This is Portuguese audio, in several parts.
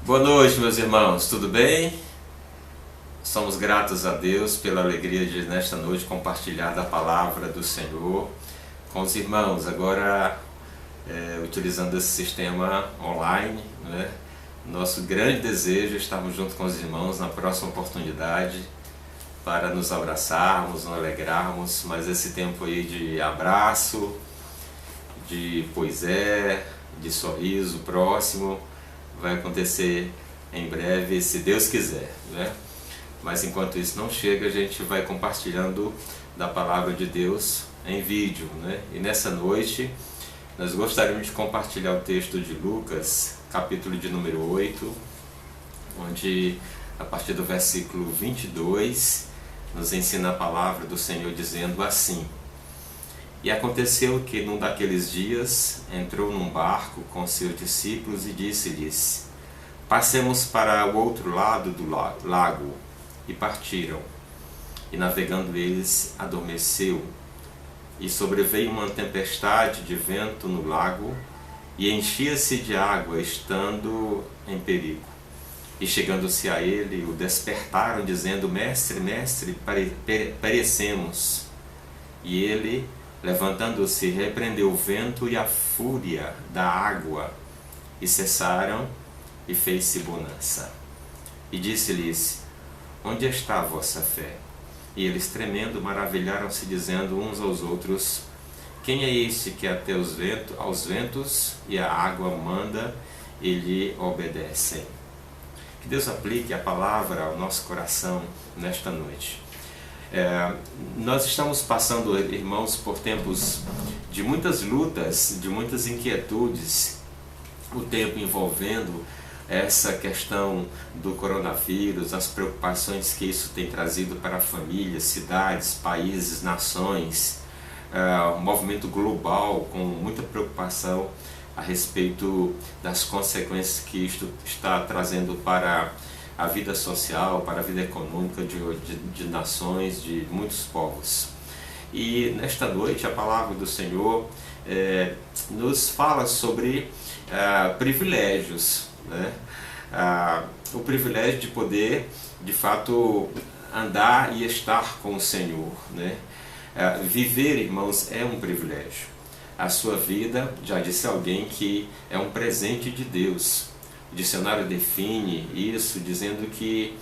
Boa noite, meus irmãos, tudo bem? Somos gratos a Deus pela alegria de nesta noite compartilhar da palavra do Senhor com os irmãos, agora utilizando esse sistema online, né? Nosso grande desejo é estarmos junto com os irmãos na próxima oportunidade para nos abraçarmos, nos alegrarmos, mas esse tempo aí de abraço, de poesia, de sorriso próximo, vai acontecer em breve, se Deus quiser, né? Mas enquanto isso não chega, a gente vai compartilhando da palavra de Deus em vídeo, né? E nessa noite nós gostaríamos de compartilhar o texto de Lucas, capítulo de número 8, onde a partir do versículo 22 nos ensina a palavra do Senhor dizendo assim: E aconteceu que num daqueles dias entrou num barco com seus discípulos e disse-lhes: Passemos para o outro lado do lago. E partiram. E navegando eles, adormeceu. E sobreveio uma tempestade de vento no lago, e enchia-se de água, estando em perigo. E chegando-se a ele, o despertaram, dizendo: Mestre, mestre, perecemos. E ele, levantando-se, repreendeu o vento e a fúria da água, e cessaram, e fez-se bonança. E disse-lhes: Onde está a vossa fé? E eles, tremendo, maravilharam-se, dizendo uns aos outros: Quem é este que até aos ventos e a água manda e lhe obedecem? Que Deus aplique a palavra ao nosso coração nesta noite. Nós estamos passando, irmãos, por tempos de muitas lutas, de muitas inquietudes, o tempo envolvendo essa questão do coronavírus, as preocupações que isso tem trazido para famílias, cidades, países, nações, um movimento global com muita preocupação a respeito das consequências que isto está trazendo para a vida social, para a vida econômica de nações, de muitos povos. E nesta noite a palavra do Senhor nos fala sobre privilégios, né? O privilégio de poder, de fato, andar e estar com o Senhor, né? Viver, irmãos, é um privilégio. A sua vida, já disse alguém, que é um presente de Deus. O dicionário define isso dizendo que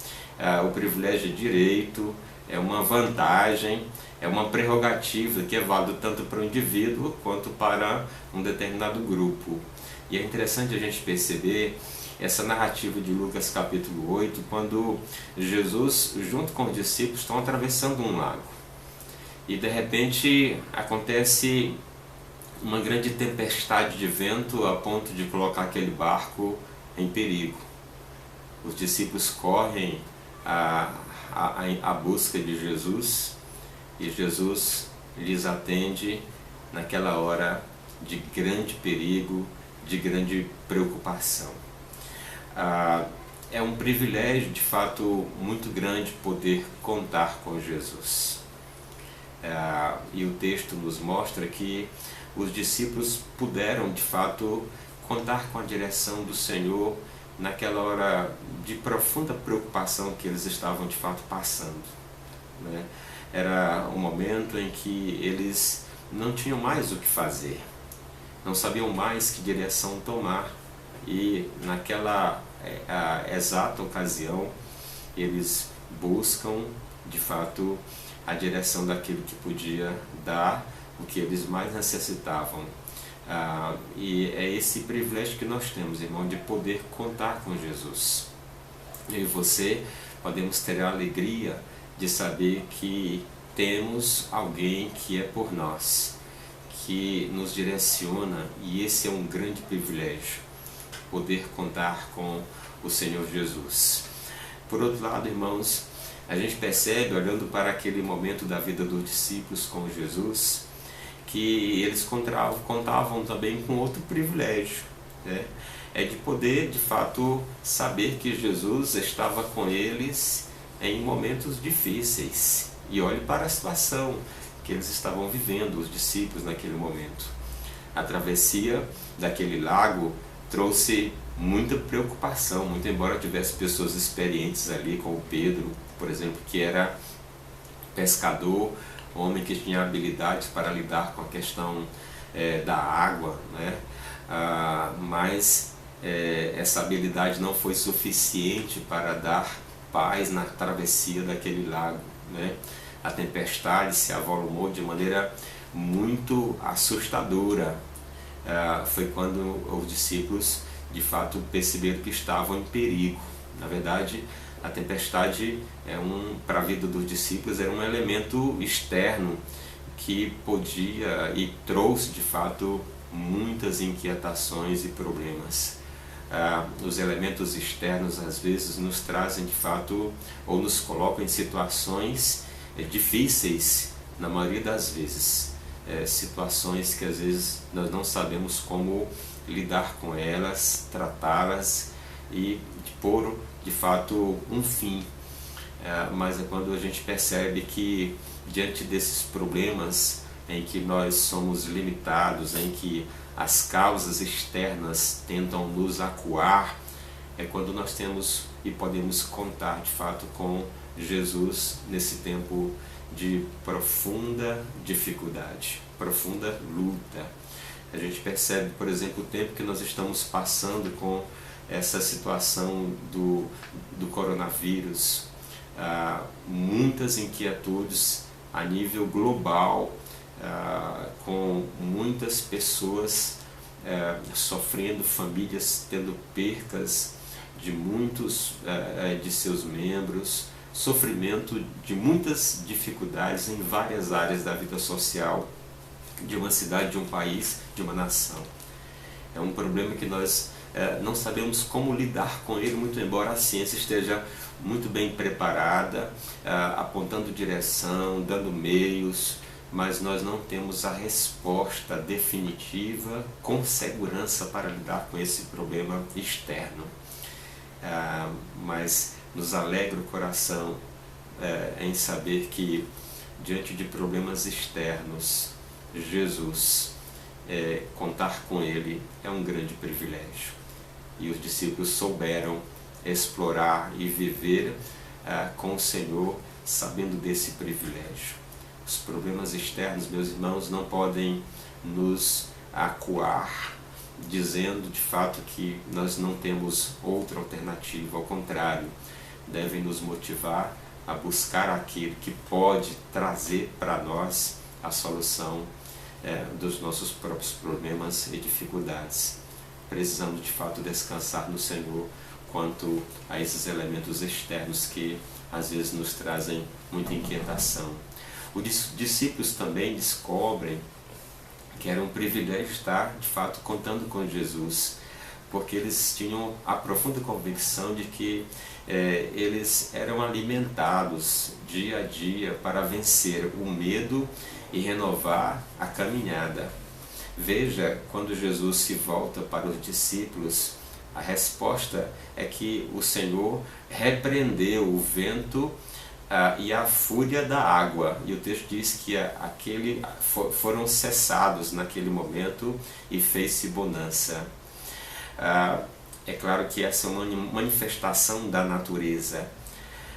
o privilégio é direito, é uma vantagem, é uma prerrogativa que é válida tanto para o indivíduo quanto para um determinado grupo. E é interessante a gente perceber essa narrativa de Lucas capítulo 8, quando Jesus, junto com os discípulos, estão atravessando um lago. E de repente acontece uma grande tempestade de vento a ponto de colocar aquele barco em perigo. Os discípulos correm à busca de Jesus, e Jesus lhes atende naquela hora de grande perigo, de grande preocupação. É um privilégio, de fato, muito grande poder contar com Jesus. E o texto nos mostra que os discípulos puderam, de fato, contar com a direção do Senhor naquela hora de profunda preocupação que eles estavam, de fato, passando, né? Era um momento em que eles não tinham mais o que fazer, não sabiam mais que direção tomar, e naquela exata ocasião eles buscam, de fato, a direção daquilo que podia dar o que eles mais necessitavam. E é esse privilégio que nós temos, irmão, de poder contar com Jesus. Eu e você podemos ter a alegria de saber que temos alguém que é por nós, que nos direciona, e esse é um grande privilégio, poder contar com o Senhor Jesus. Por outro lado, irmãos, a gente percebe, olhando para aquele momento da vida dos discípulos com Jesus, que eles contavam também com outro privilégio, né? É de poder, de fato, saber que Jesus estava com eles em momentos difíceis. E olhe para a situação que eles estavam vivendo, os discípulos, naquele momento. A travessia daquele lago trouxe muita preocupação, muito embora tivesse pessoas experientes ali, como Pedro, por exemplo, que era pescador, homem que tinha habilidade para lidar com a questão da água, né? Mas essa habilidade não foi suficiente para dar paz na travessia daquele lago, né? A tempestade se avolumou de maneira muito assustadora. Foi quando os discípulos de fato perceberam que estavam em perigo. Na verdade, a tempestade para a vida dos discípulos era um elemento externo que podia e trouxe de fato muitas inquietações e problemas. Os elementos externos às vezes nos trazem de fato ou nos colocam em situações difíceis, na maioria das vezes, situações que às vezes nós não sabemos como lidar com elas, tratá-las e pôr de fato um fim. Mas é quando a gente percebe que diante desses problemas em que nós somos limitados, em que as causas externas tentam nos acuar, é quando nós temos e podemos contar de fato com Jesus nesse tempo de profunda dificuldade, profunda luta. A gente percebe, por exemplo, o tempo que nós estamos passando com essa situação do coronavírus, muitas inquietudes a nível global, com muitas pessoas sofrendo, famílias tendo percas de muitos de seus membros, sofrimento de muitas dificuldades em várias áreas da vida social de uma cidade, de um país, de uma nação. É um problema que nós não sabemos como lidar com ele, muito embora a ciência esteja muito bem preparada, apontando direção, dando meios, mas nós não temos a resposta definitiva com segurança para lidar com esse problema externo. Mas nos alegra o coração em saber que diante de problemas externos, Jesus, contar com Ele é um grande privilégio. E os discípulos souberam explorar e viver com o Senhor, sabendo desse privilégio. Os problemas externos, meus irmãos, não podem nos acuar, dizendo de fato que nós não temos outra alternativa. Ao contrário, devem nos motivar a buscar aquele que pode trazer para nós a solução dos nossos próprios problemas e dificuldades. Precisamos de fato descansar no Senhor quanto a esses elementos externos que às vezes nos trazem muita inquietação. Os discípulos também descobrem que era um privilégio estar de fato contando com Jesus, porque eles tinham a profunda convicção de que eles eram alimentados dia a dia para vencer o medo e renovar a caminhada. Veja, quando Jesus se volta para os discípulos, a resposta é que o Senhor repreendeu o vento e a fúria da água, e o texto diz que foram cessados naquele momento e fez-se bonança. É claro que essa é uma manifestação da natureza,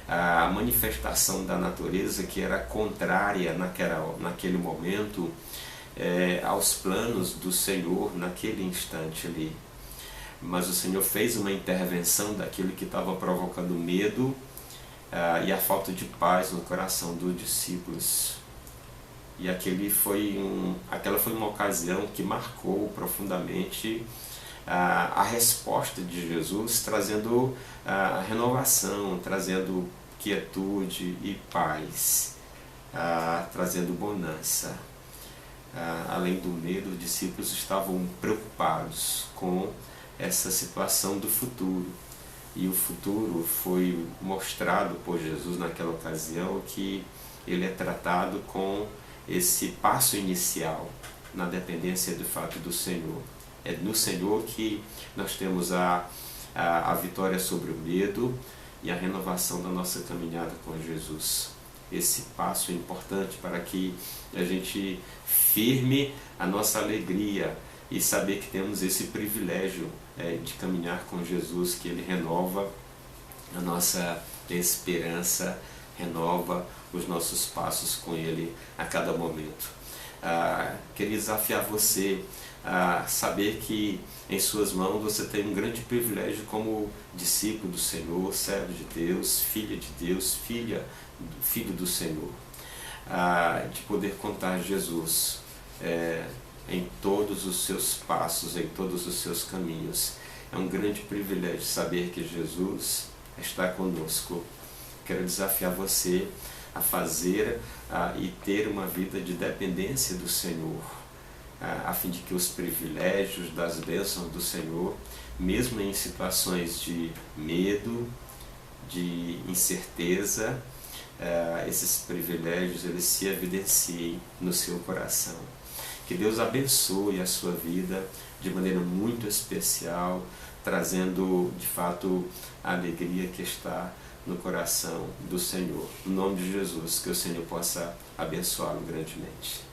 a manifestação da natureza que era contrária naquele momento aos planos do Senhor naquele instante ali. Mas o Senhor fez uma intervenção daquilo que estava provocando medo e a falta de paz no coração dos discípulos. E aquela foi uma ocasião que marcou profundamente a resposta de Jesus, trazendo renovação, trazendo quietude e paz, trazendo bonança. Além do medo, os discípulos estavam preocupados com essa situação do futuro. E o futuro foi mostrado por Jesus naquela ocasião, que ele é tratado com esse passo inicial na dependência do fato do Senhor. É no Senhor que nós temos a vitória sobre o medo e a renovação da nossa caminhada com Jesus. Esse passo é importante para que a gente firme a nossa alegria e saber que temos esse privilégio de caminhar com Jesus, que Ele renova a nossa esperança, renova os nossos passos com Ele a cada momento. Queria desafiar você a saber que em suas mãos você tem um grande privilégio como discípulo do Senhor, servo de Deus, filha de Deus, filho do Senhor, de poder contar Jesus em todos os seus passos, em todos os seus caminhos. É um grande privilégio saber que Jesus está conosco. Quero desafiar você a fazer e ter uma vida de dependência do Senhor, a fim de que os privilégios das bênçãos do Senhor, mesmo em situações de medo, de incerteza, esses privilégios eles se evidenciem no seu coração. Que Deus abençoe a sua vida de maneira muito especial, trazendo de fato a alegria que está no coração do Senhor. Em nome de Jesus, que o Senhor possa abençoá-lo grandemente.